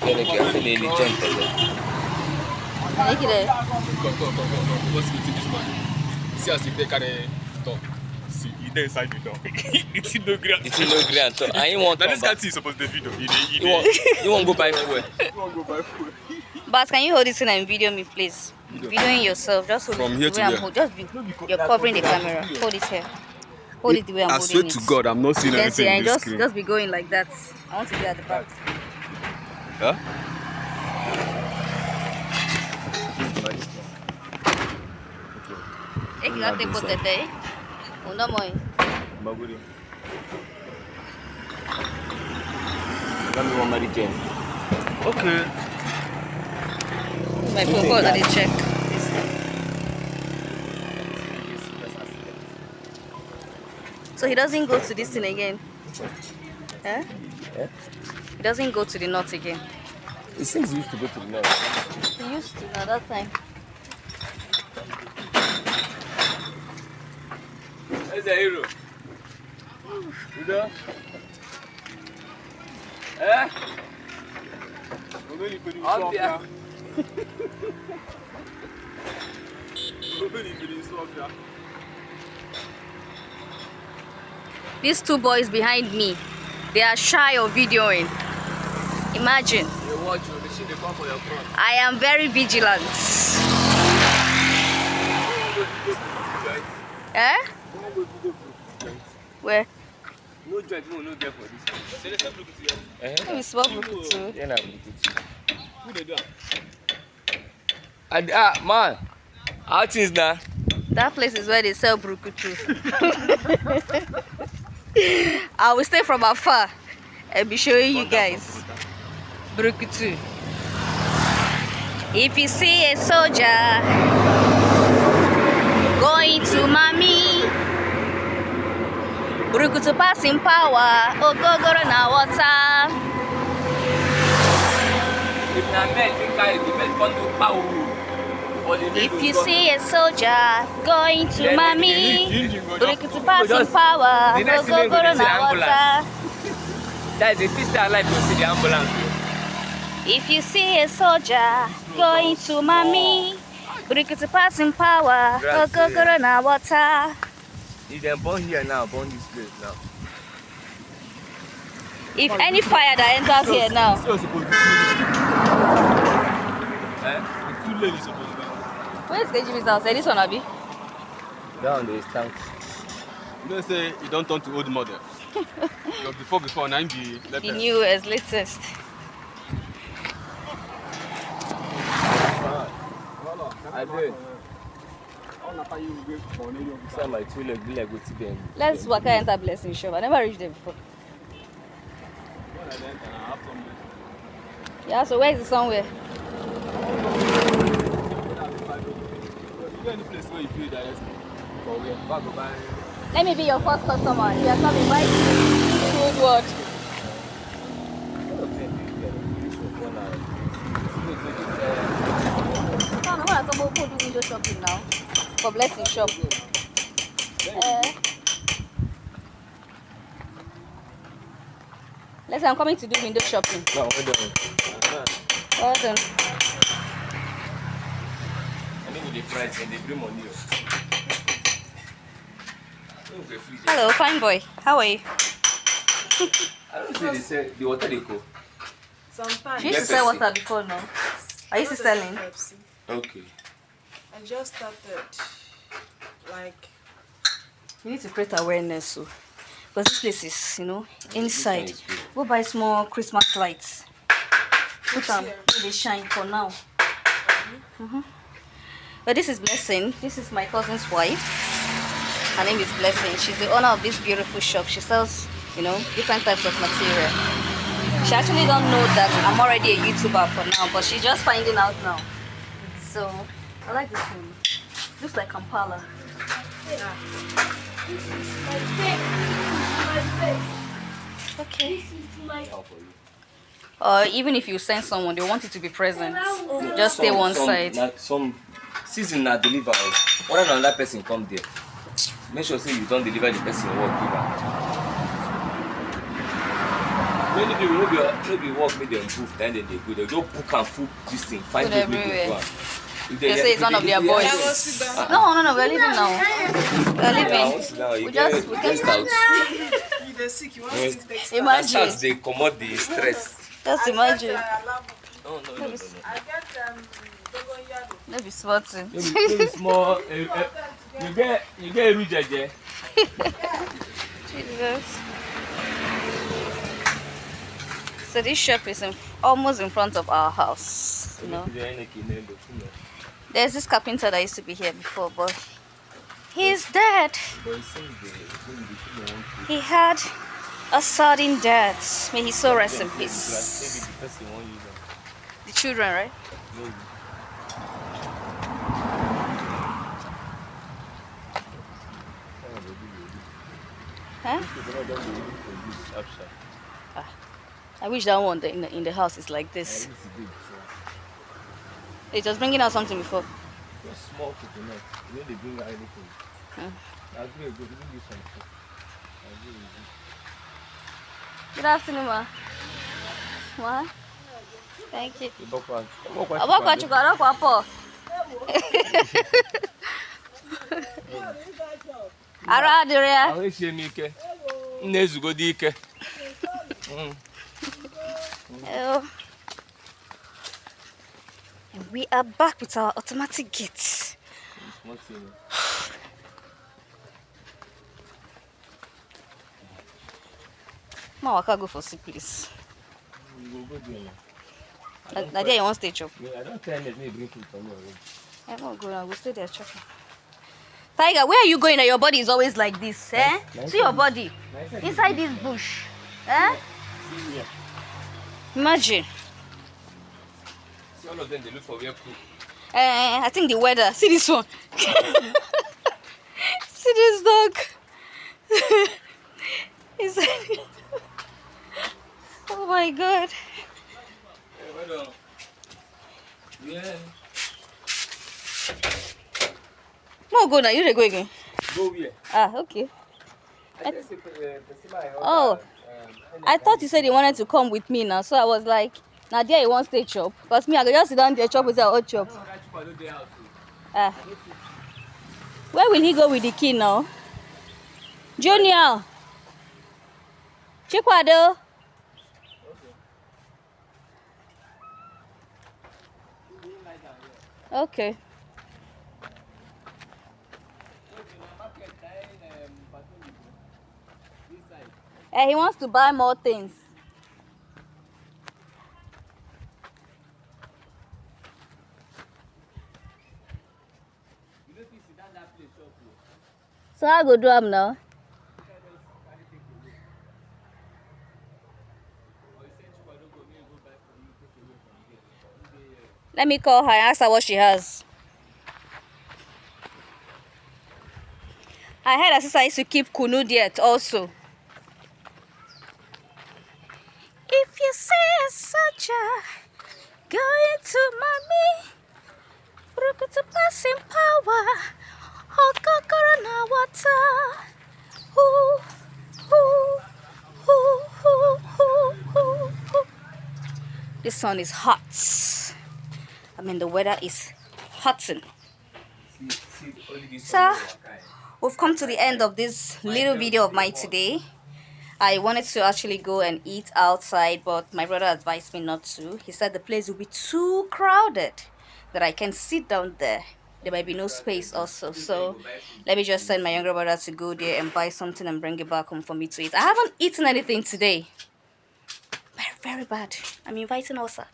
Tiene che anche lei licenza. Make it there. What's with this man? See as if they carry door. See, he there inside the door. It's in no ground. It's in no ground. So I ain't want Now to. this guy is supposed to video. You won't go buy fuel. But can you hold this thing and video me, please? Videoing yourself. Just hold From it here the to way I'm where? holding. Just be. You're covering the camera. Hold it here. Hold it the way I'm I holding swear it. to God, I'm not seeing Let's anything see, in and this screen. just be going like that. I want to be at the back. Huh? Hey, you got to put it there. No more. Let me one Mary Jane. Okay. My phone call that they check. So he doesn't go to this thing again? Huh? Yeah? He doesn't go to the north again? It seems he used to go to the north. He used to at that time. Where's the hero? You know? Eh? Up there. These two boys behind me, they are shy of videoing. Imagine. You watch you, the shit they come for your front. I am very vigilant. Eh? Where? No joint, no get for this. Let me swap too. Yeah, na Who they do? Man, how things now? That place is where they sell brukutu. I will stay from afar and be showing you guys brukutu. If you see a soldier going to mommy, brukutu passing power, ogogoro na water. If na men think carry the men come to power. If you see a soldier going to mommy, brukutu passing power, ogogoro na water. That is if you stay alive to see the ambulance. If you see a soldier going to mommy, brukutu passing power, ogogoro na water. If they born here now, born this place now. If any fire that enters here now, where's Keji's house? This one, Abi? Down there is tank. You know, say you don't turn to old model. before, now the The newest, latest. I did. Sound like two leg, be like go to them. Let's walk and enter Blessing Shop. I never reached there before. Yeah, so where is it somewhere? Let me be your first customer. You are coming by good word. I'm going to do window shopping now for Blessing Shop. Listen, I'm coming to do window shopping. No, we're done. Well done. I think with the price and they bring money. Hello, fine boy. How are you? I don't see they sell the water they go. Sometimes. You used to sell water before, no? Are you still selling? Okay. I just started. Like. You need to create awareness, so. Because this place is, inside. Go buy small Christmas lights. Put them where they shine for now. But this is Blessing. This is my cousin's wife. Her name is Blessing. She's the owner of this beautiful shop. She sells, different types of material. She actually don't know that I'm already a YouTuber for now, but she's just finding out now. So, I like this one. Looks like Kampala. Yeah. This is my face. Okay. This is my. Or even if you send someone, they want you to be present. Just stay one side. Some season na deliver. When another person come there, make sure say you don't deliver the person work given. Many people no be work make them book, then they go. They don't book and full this thing. Find Good people everywhere. go on. They say it's one of their boys. No, we're leaving now. We're leaving. We came out. You the sick, you want to take stuff. Imagine. That's they commot the stress. Just imagine. No. I get dogon Let me smarting. Maybe small. You get rujaje. Jesus. So this shop is almost in front of our house. You know. There's this carpenter that used to be here before, but he's dead. He had a sudden death. May his soul rest in peace. The children, right? Huh? I wish that one in the house is like this. It was bringing out something before. Small coconut. You know they bring out anything. I'll give you a good. Give you something. Good afternoon, ma. What? Thank you. And we are back with our automatic gates. Ma, I can't go for sick, please. Nadia, you want to stay chop? I don't tell me bring food for me already. I won't go now. We'll stay there chopping. Tiger, where are you going that your body is always like this? Eh? See your body. Inside this bush. Eh? Imagine. See all of them, they look for where cook. I think the weather. See this one. See this dog. Oh my god. Yeah. No, go now. You go again. Go here. Ah, okay. Oh, I thought you said you wanted to come with me now, so I was like, Nadia, you want to stay chop? Because me, I could just sit down there chop with our chop. Ah. Where will he go with the key now? Junior. Chikwado. Okay. He wants to buy more things. So I go do am now. Let me call her and ask her what she has. I heard her sister used to keep kunu diet also. If you say such a going to mommy, broke to passing power, hot corona water. Ooh, ooh, ooh, ooh, ooh, ooh, ooh. This sun is hot. I mean, the weather is hotting. So, we've come to the end of this little video of mine today. I wanted to actually go and eat outside, but my brother advised me not to. He said the place will be too crowded, that I can sit down there. There might be no space also. So let me just send my younger brother to go there and buy something and bring it back home for me to eat. I haven't eaten anything today. Very, very bad. I'm inviting Osa.